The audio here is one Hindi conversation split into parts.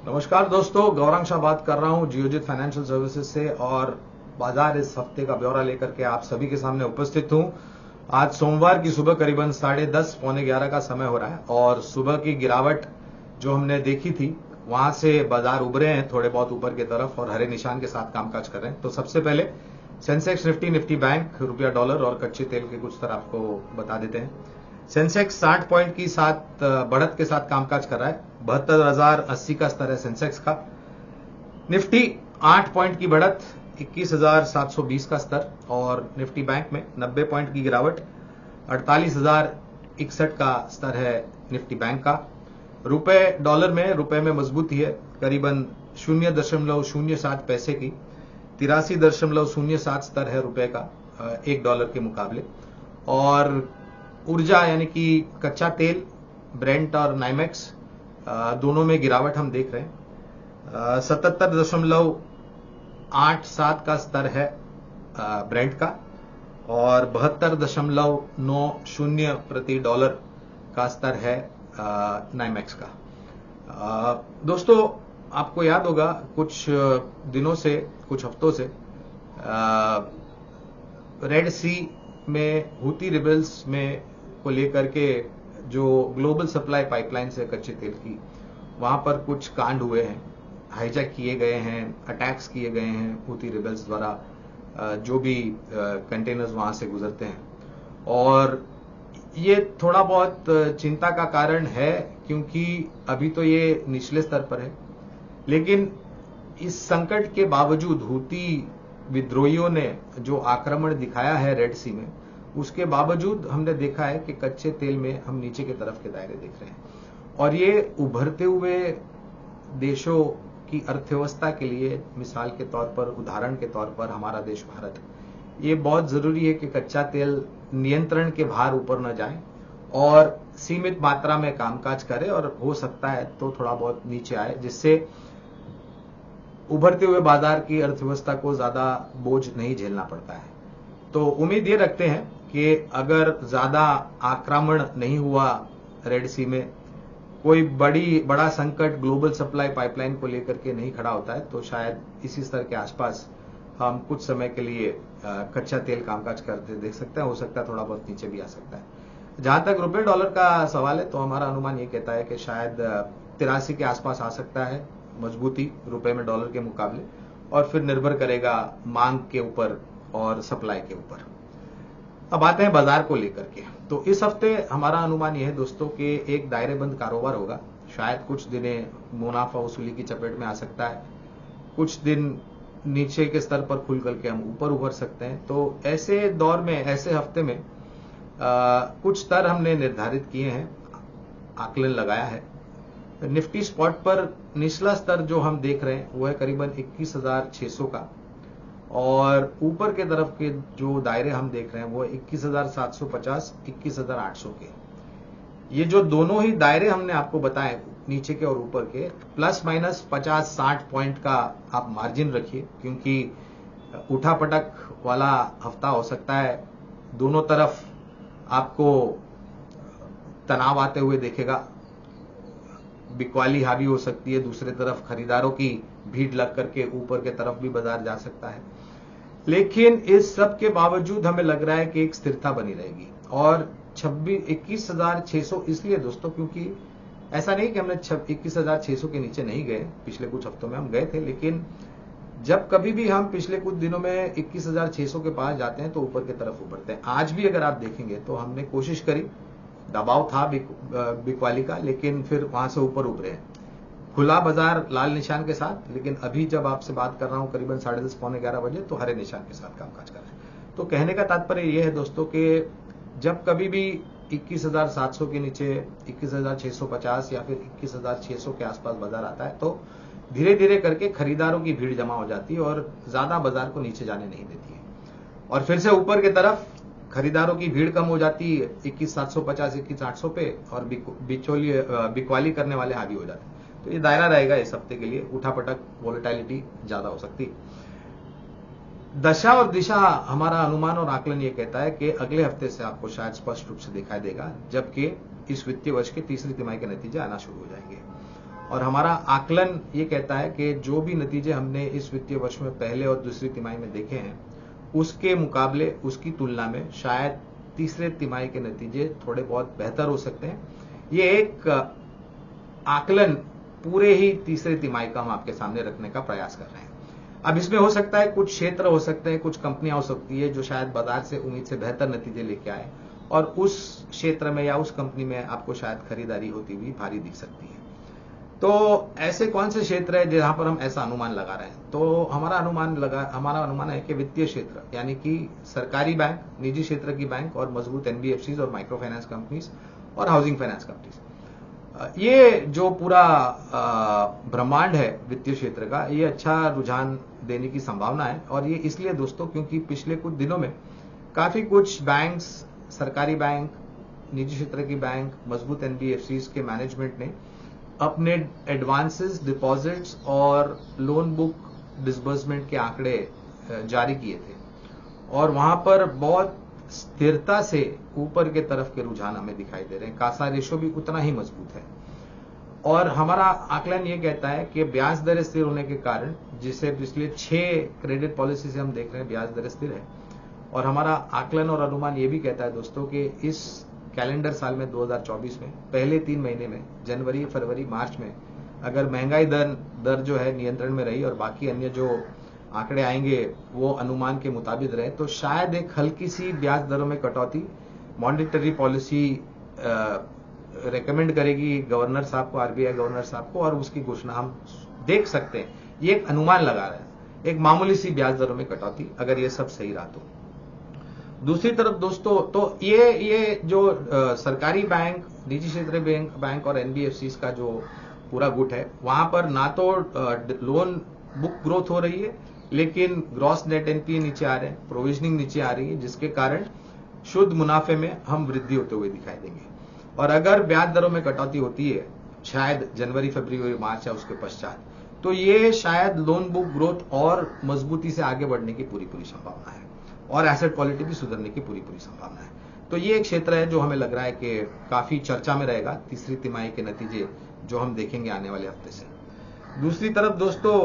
नमस्कार दोस्तों, गौरांग शाह बात कर रहा हूं जियोजित फाइनेंशियल सर्विसेज से और बाजार इस हफ्ते का ब्यौरा लेकर के आप सभी के सामने उपस्थित हूं। आज सोमवार की सुबह करीबन 10:30 पौने 11 का समय हो रहा है और सुबह की गिरावट जो हमने देखी थी वहां से बाजार उभरे हैं थोड़े बहुत ऊपर की तरफ और हरे निशान के साथ कामकाज कर रहे हैं। तो सबसे पहले सेंसेक्स, निफ्टी बैंक, रुपया डॉलर और कच्चे तेल के कुछ स्तर आपको बता देते हैं। सेंसेक्स 60 पॉइंट की साथ बढ़त के साथ कामकाज कर रहा है। 72,080 का स्तर है सेंसेक्स का। निफ्टी 8 पॉइंट की बढ़त, 21,720 का स्तर और निफ्टी बैंक में 90 पॉइंट की गिरावट, 48,061 का स्तर है निफ्टी बैंक का। रुपए में मजबूती है, करीबन 0.07 पैसे की, 83.07 स्तर है रुपए का $1 के मुकाबले। और ऊर्जा यानी कि कच्चा तेल, ब्रेंट और नाइमेक्स दोनों में गिरावट हम देख रहे हैं। 77.87 का स्तर है ब्रेंट का और 72.90 प्रति डॉलर का स्तर है नाइमेक्स का। दोस्तों, आपको याद होगा कुछ दिनों से, कुछ हफ्तों से रेड सी में हूती रिबेल्स में को लेकर के जो ग्लोबल सप्लाई पाइपलाइन है कच्चे तेल की, वहां पर कुछ कांड हुए हैं, हाईजैक किए गए हैं, अटैक्स किए गए हैं हूती रिबेल्स द्वारा जो भी कंटेनर्स वहां से गुजरते हैं। और ये थोड़ा बहुत चिंता का कारण है क्योंकि अभी तो ये निचले स्तर पर है, लेकिन इस संकट के बावजूद हूती विद्रोहियों ने जो आक्रमण दिखाया है रेड सी में, उसके बावजूद हमने देखा है कि कच्चे तेल में हम नीचे की तरफ के दायरे देख रहे हैं। और ये उभरते हुए देशों की अर्थव्यवस्था के लिए मिसाल के तौर पर, उदाहरण के तौर पर हमारा देश भारत, ये बहुत जरूरी है कि कच्चा तेल नियंत्रण के बाहर ऊपर न जाए और सीमित मात्रा में कामकाज करे और हो सकता है तो थोड़ा बहुत नीचे आए, जिससे उभरते हुए बाजार की अर्थव्यवस्था को ज्यादा बोझ नहीं झेलना पड़ता है। तो उम्मीद ये रखते हैं कि अगर ज्यादा आक्रमण नहीं हुआ रेड सी में, कोई बड़ा संकट ग्लोबल सप्लाई पाइपलाइन को लेकर के नहीं खड़ा होता है, तो शायद इसी स्तर के आसपास हम कुछ समय के लिए कच्चा तेल कामकाज करते देख सकते हैं। हो सकता है थोड़ा बहुत नीचे भी आ सकता है। जहां तक रुपए डॉलर का सवाल है तो हमारा अनुमान ये कहता है कि शायद 83 के आसपास आ सकता है मजबूती रुपए में डॉलर के मुकाबले, और फिर निर्भर करेगा मांग के ऊपर और सप्लाई के ऊपर। अब आते हैं बाजार को लेकर के। तो इस हफ्ते हमारा अनुमान यह है दोस्तों कि एक दायरेबंद कारोबार होगा। शायद कुछ दिने मुनाफा वसूली की चपेट में आ सकता है, कुछ दिन नीचे के स्तर पर खुल करके हम ऊपर उभर सकते हैं। तो ऐसे दौर में, ऐसे हफ्ते में कुछ स्तर हमने निर्धारित किए हैं, आकलन लगाया है। निफ्टी स्पॉट पर निचला स्तर जो हम देख रहे हैं वो है करीबन 21,600 का, और ऊपर के तरफ के जो दायरे हम देख रहे हैं वो 21,750, 21,800 के। ये जो दोनों ही दायरे हमने आपको बताए, नीचे के और ऊपर के, प्लस माइनस 50-60 पॉइंट का आप मार्जिन रखिए, क्योंकि उठापटक वाला हफ्ता हो सकता है। दोनों तरफ आपको तनाव आते हुए देखेगा, बिकवाली हावी हो सकती है, दूसरे तरफ खरीदारों की भीड़ लग करके ऊपर के तरफ भी बाजार जा सकता है। लेकिन इस सब के बावजूद हमें लग रहा है कि एक स्थिरता बनी रहेगी। और 21,600 इसलिए दोस्तों क्योंकि ऐसा नहीं कि हमने 21,600 के नीचे नहीं गए, पिछले कुछ हफ्तों में हम गए थे, लेकिन जब कभी भी हम पिछले कुछ दिनों में 21,600 के पास जाते हैं तो ऊपर की तरफ उभरते हैं। आज भी अगर आप देखेंगे तो हमने कोशिश करी, दबाव था बिकवाली का, लेकिन फिर वहां से ऊपर उभरे हैं। खुला बाजार लाल निशान के साथ, लेकिन अभी जब आपसे बात कर रहा हूं करीबन 10:30 पौने 11 बजे तो हरे निशान के साथ कामकाज कर रहे हैं। तो कहने का तात्पर्य यह है दोस्तों कि जब कभी भी 21,700 के नीचे 21,650 या फिर 21,600 के आसपास बाजार आता है तो धीरे धीरे करके खरीदारों की भीड़ जमा हो जाती है और ज्यादा बाजार को नीचे जाने नहीं देती है, और फिर से ऊपर की तरफ खरीदारों की भीड़ कम हो जाती है 21,750, 21,800 पे, और बिकवाली करने वाले हावी हो जाते हैं। तो ये दायरा रहेगा इस हफ्ते के लिए, उठापटक, वोलेटिलिटी ज्यादा हो सकती है। दशा और दिशा हमारा अनुमान और आकलन ये कहता है कि अगले हफ्ते से आपको शायद स्पष्ट रूप से दिखाई देगा, जबकि इस वित्तीय वर्ष के तीसरी तिमाही के नतीजे आना शुरू हो जाएंगे। और हमारा आकलन ये कहता है कि जो भी नतीजे हमने इस वित्तीय वर्ष में पहले और दूसरी तिमाही में देखे हैं, उसके मुकाबले, उसकी तुलना में शायद तीसरे तिमाही के नतीजे थोड़े बहुत बेहतर हो सकते हैं। ये एक आकलन पूरे ही तीसरे तिमाही का हम आपके सामने रखने का प्रयास कर रहे हैं। अब इसमें हो सकता है कुछ क्षेत्र हो सकते हैं, कुछ कंपनियां हो सकती है जो शायद बाजार से उम्मीद से बेहतर नतीजे लेके आए और उस क्षेत्र में या उस कंपनी में आपको शायद खरीदारी होती हुई भारी दिख सकती है। तो ऐसे कौन से क्षेत्र है जहां पर हम ऐसा अनुमान लगा रहे हैं? तो हमारा अनुमान है कि वित्तीय क्षेत्र, यानी कि सरकारी बैंक, निजी क्षेत्र की बैंक और मजबूत एनबीएफसीज और माइक्रो फाइनेंस कंपनीज और हाउसिंग फाइनेंस कंपनीज, ये जो पूरा ब्रह्मांड है वित्तीय क्षेत्र का, ये अच्छा रुझान देने की संभावना है। और ये इसलिए दोस्तों क्योंकि पिछले कुछ दिनों में काफी कुछ बैंक्स, सरकारी बैंक, निजी क्षेत्र की बैंक, मजबूत एनबीएफसीज के मैनेजमेंट ने अपने एडवांसेस, डिपॉजिट्स और लोन बुक डिसबर्समेंट के आंकड़े जारी किए थे और वहां पर बहुत स्थिरता से ऊपर के तरफ के रुझान हमें दिखाई दे रहे हैं। कासा रेशो भी उतना ही मजबूत है और हमारा आकलन ये कहता है कि ब्याज दरें स्थिर होने के कारण, जिसे पिछले 6 क्रेडिट पॉलिसी से हम देख रहे हैं ब्याज दरें स्थिर है, और हमारा आकलन और अनुमान ये भी कहता है दोस्तों कि इस कैलेंडर साल में 2024 में पहले 3 महीने में, जनवरी, फरवरी, मार्च में, अगर महंगाई दर जो है नियंत्रण में रही और बाकी अन्य जो आंकड़े आएंगे वो अनुमान के मुताबिक रहे, तो शायद एक हल्की सी ब्याज दरों में कटौती मॉनिटरी पॉलिसी रेकमेंड करेगी गवर्नर साहब को, आरबीआई गवर्नर साहब को, और उसकी घोषणा हम देख सकते हैं। ये एक अनुमान लगा रहे हैं, एक मामूली सी ब्याज दरों में कटौती, अगर ये सब सही रहा तो। दूसरी तरफ दोस्तों, तो ये जो सरकारी बैंक, निजी क्षेत्र बैंक और एनबीएफसीज का जो पूरा गुट है, वहां पर ना तो लोन बुक ग्रोथ हो रही है, लेकिन ग्रॉस नेट एनपीए नीचे आ रहे हैं, प्रोविजनिंग नीचे आ रही है, जिसके कारण शुद्ध मुनाफे में हम वृद्धि होते हुए दिखाई देंगे। और अगर ब्याज दरों में कटौती होती है शायद जनवरी, फरवरी, मार्च या उसके पश्चात, तो ये शायद लोन बुक ग्रोथ और मजबूती से आगे बढ़ने की पूरी संभावना है और एसेट क्वालिटी भी सुधरने की पूरी संभावना है। तो ये एक क्षेत्र है जो हमें लग रहा है कि काफी चर्चा में रहेगा तीसरी तिमाही के नतीजे जो हम देखेंगे आने वाले हफ्ते से। दूसरी तरफ दोस्तों,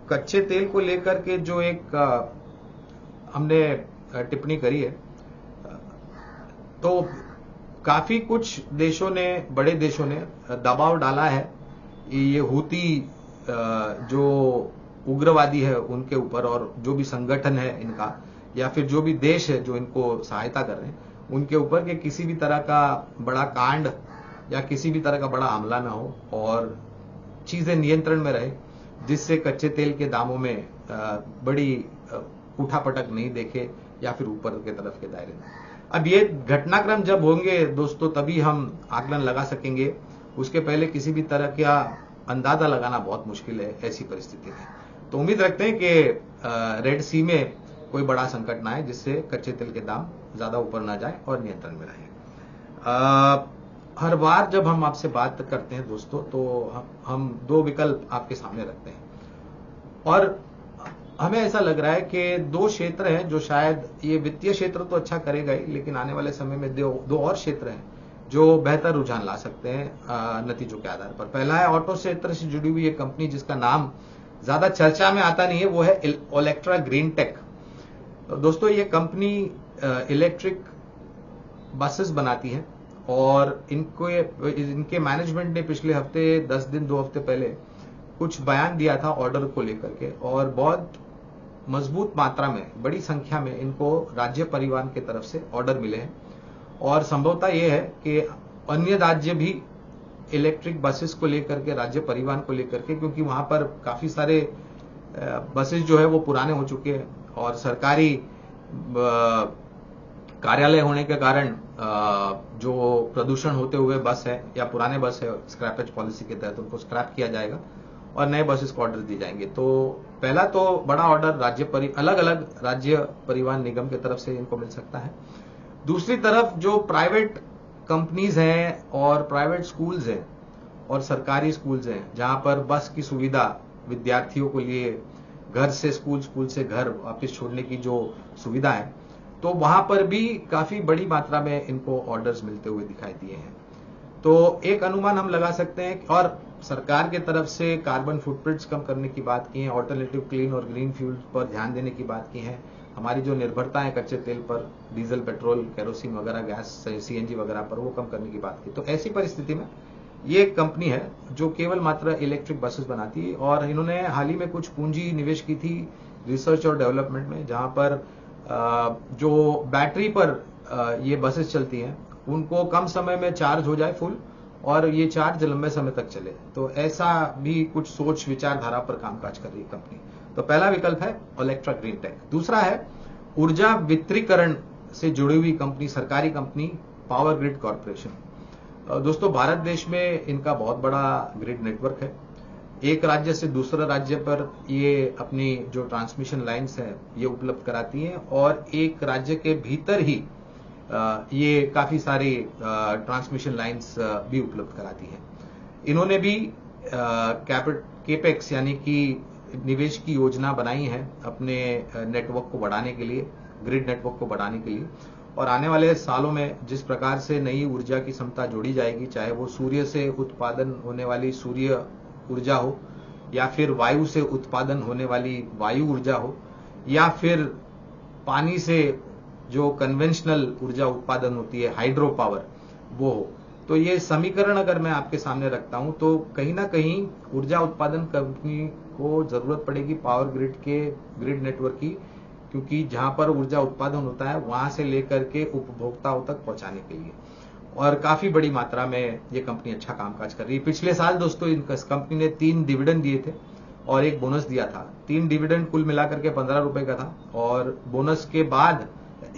कच्चे तेल को लेकर के जो एक हमने टिप्पणी करी है, तो काफी कुछ देशों ने, बड़े देशों ने दबाव डाला है ये हूती जो उग्रवादी है उनके ऊपर, और जो भी संगठन है इनका या फिर जो भी देश है जो इनको सहायता कर रहे हैं उनके ऊपर, कि किसी भी तरह का बड़ा कांड या किसी भी तरह का बड़ा हमला ना हो और चीजें नियंत्रण में रहे, जिससे कच्चे तेल के दामों में बड़ी उठापटक नहीं देखे या फिर ऊपर के तरफ के दायरे में। अब ये घटनाक्रम जब होंगे दोस्तों तभी हम आकलन लगा सकेंगे, उसके पहले किसी भी तरह का अंदाजा लगाना बहुत मुश्किल है ऐसी परिस्थिति में। तो उम्मीद रखते हैं कि रेड सी में कोई बड़ा संकट ना आए जिससे कच्चे तेल के दाम ज्यादा ऊपर ना जाए और नियंत्रण में रहे। हर बार जब हम आपसे बात करते हैं दोस्तों, तो हम 2 विकल्प आपके सामने रखते हैं और हमें ऐसा लग रहा है कि 2 क्षेत्र हैं जो शायद, ये वित्तीय क्षेत्र तो अच्छा करेगा ही, लेकिन आने वाले समय में 2 और क्षेत्र हैं जो बेहतर रुझान ला सकते हैं नतीजों के आधार पर। पहला है ऑटो क्षेत्र से जुड़ी हुई एक कंपनी जिसका नाम ज्यादा चर्चा में आता नहीं है, वो है ओलेक्ट्रा ग्रीन टेक। दोस्तों ये कंपनी इलेक्ट्रिक बसेस बनाती है और इनके मैनेजमेंट ने पिछले हफ्ते 10 दिन 2 हफ्ते पहले कुछ बयान दिया था ऑर्डर को लेकर के, और बहुत मजबूत मात्रा में, बड़ी संख्या में इनको राज्य परिवहन की तरफ से ऑर्डर मिले हैं और संभवतः यह है कि अन्य राज्य भी इलेक्ट्रिक बसेस को लेकर के, राज्य परिवहन को लेकर के, क्योंकि वहां पर काफी सारे बसेस जो है वो पुराने हो चुके हैं और सरकारी कार्यालय होने के कारण जो प्रदूषण होते हुए बस है या पुराने बस है, स्क्रैपेज पॉलिसी के तहत उनको स्क्रैप किया जाएगा और नए बसेस को ऑर्डर दिए जाएंगे। तो पहला तो बड़ा ऑर्डर अलग अलग राज्य परिवहन निगम की तरफ से इनको मिल सकता है। दूसरी तरफ जो प्राइवेट कंपनीज हैं और प्राइवेट स्कूल्स हैं और सरकारी स्कूल्स हैं जहां पर बस की सुविधा विद्यार्थियों को लिए घर से स्कूल, स्कूल से घर वापस छोड़ने की जो सुविधा है, तो वहां पर भी काफी बड़ी मात्रा में इनको ऑर्डर्स मिलते हुए दिखाई दिए हैं। तो एक अनुमान हम लगा सकते हैं, और सरकार के तरफ से कार्बन फुटप्रिंट्स कम करने की बात की है, ऑल्टरनेटिव क्लीन और ग्रीन फ्यूल पर ध्यान देने की बात की है, हमारी जो निर्भरता है कच्चे तेल पर, डीजल, पेट्रोल, केरोसिन वगैरह, गैस, सीएनजी वगैरह पर, वो कम करने की बात की। तो ऐसी परिस्थिति में ये एक कंपनी है जो केवल मात्र इलेक्ट्रिक बसेस बनाती है, और इन्होंने हाल ही में कुछ पूंजी निवेश की थी रिसर्च और डेवलपमेंट में, जहां पर जो बैटरी पर ये बसेस चलती हैं उनको कम समय में चार्ज हो जाए फुल, और ये चार्ज लंबे समय तक चले। तो ऐसा भी कुछ सोच विचारधारा पर कामकाज कर रही है कंपनी। तो पहला विकल्प है ओलेक्ट्रा ग्रीन टेक। दूसरा है ऊर्जा वितरीकरण से जुड़ी हुई कंपनी, सरकारी कंपनी पावर ग्रिड कॉर्पोरेशन। दोस्तों, भारत देश में इनका बहुत बड़ा ग्रिड नेटवर्क है। एक राज्य से दूसरे राज्य पर ये अपनी जो ट्रांसमिशन लाइन्स है ये उपलब्ध कराती हैं, और एक राज्य के भीतर ही ये काफी सारी ट्रांसमिशन लाइन्स भी उपलब्ध कराती हैं। इन्होंने भी केपेक्स यानी कि निवेश की योजना बनाई है अपने नेटवर्क को बढ़ाने के लिए, ग्रिड नेटवर्क को बढ़ाने के लिए। और आने वाले सालों में जिस प्रकार से नई ऊर्जा की क्षमता जोड़ी जाएगी, चाहे वो सूर्य से उत्पादन होने वाली सूर्य ऊर्जा हो, या फिर वायु से उत्पादन होने वाली वायु ऊर्जा हो, या फिर पानी से जो कन्वेंशनल ऊर्जा उत्पादन होती है हाइड्रो पावर, वो हो, तो ये समीकरण अगर मैं आपके सामने रखता हूं तो कहीं ना कहीं ऊर्जा उत्पादन कंपनी को जरूरत पड़ेगी पावर ग्रिड के, ग्रिड नेटवर्क की, क्योंकि जहां पर ऊर्जा उत्पादन होता है वहां से लेकर के उपभोक्ताओं तक पहुंचाने के लिए। और काफी बड़ी मात्रा में ये कंपनी अच्छा कामकाज कर रही है। पिछले साल दोस्तों इस कंपनी ने 3 डिविडेंड दिए थे और एक बोनस दिया था। 3 डिविडेंड कुल मिलाकर के 15 रुपए का था, और बोनस के बाद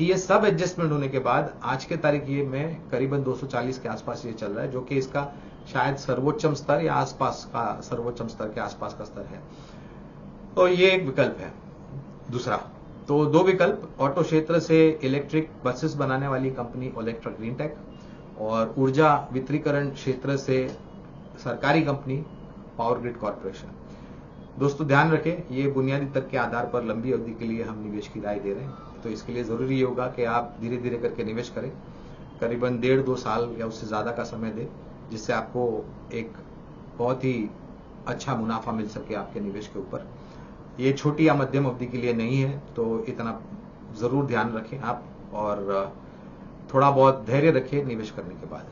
ये सब एडजस्टमेंट होने के बाद आज के तारीख ये में करीबन 240 के आसपास ये चल रहा है, जो कि इसका शायद सर्वोच्चम स्तर या आसपास का, सर्वोच्चम स्तर के आसपास का स्तर है। तो ये एक विकल्प है। दूसरा, तो 2 विकल्प, ऑटो क्षेत्र से इलेक्ट्रिक बसेस बनाने वाली कंपनी ओलेक्ट्रा ग्रीन टेक, और ऊर्जा वितरीकरण क्षेत्र से सरकारी कंपनी पावर ग्रिड कॉर्पोरेशन। दोस्तों ध्यान रखें, ये बुनियादी तर्क के आधार पर लंबी अवधि के लिए हम निवेश की राय दे रहे हैं, तो इसके लिए जरूरी ये होगा कि आप धीरे धीरे करके निवेश करें, करीबन 1.5-2 साल या उससे ज्यादा का समय दें, जिससे आपको एक बहुत ही अच्छा मुनाफा मिल सके आपके निवेश के ऊपर। ये छोटी या मध्यम अवधि के लिए नहीं है, तो इतना जरूर ध्यान रखें आप, और थोड़ा बहुत धैर्य रखें निवेश करने के बाद।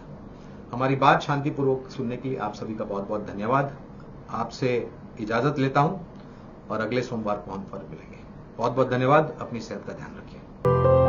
हमारी बात शांतिपूर्वक सुनने के लिए आप सभी का बहुत बहुत धन्यवाद। आपसे इजाजत लेता हूं, और अगले सोमवार को हम फिर मिलेंगे। बहुत बहुत धन्यवाद। अपनी सेहत का ध्यान रखिए।